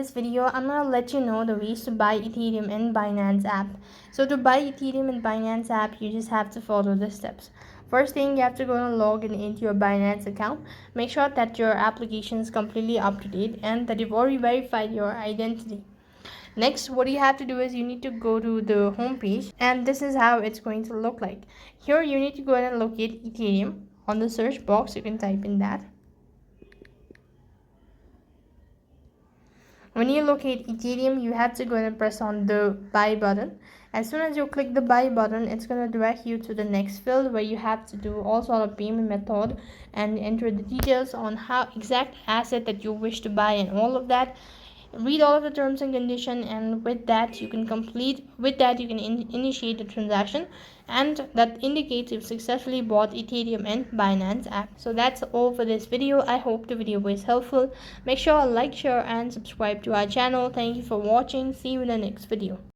this video, I'm gonna let you know the ways to buy Ethereum in Binance app. So to buy Ethereum in Binance app, you just have to follow the steps. First thing, you have to go and log into your Binance account. Make sure that your application is completely up to date and that you've already verified your identity. Next, what you have to do is you need to go to the home page, and this is how it's going to look like. Here you need to go ahead and locate Ethereum. On the search box, you can type in that. When you locate Ethereum, you have to go ahead and press on the buy button. As soon as you click the buy button, it's going to direct you to the next field where you have to do all sort of payment method and enter the details on how exact asset that you wish to buy and all of that. Read all of the terms and conditions, and with that you can initiate the transaction, and that indicates you've successfully bought Ethereum in Binance app. So that's all for this video. I hope the video was helpful. Make sure to like, share and subscribe to our channel. Thank you for watching. See you in the next video.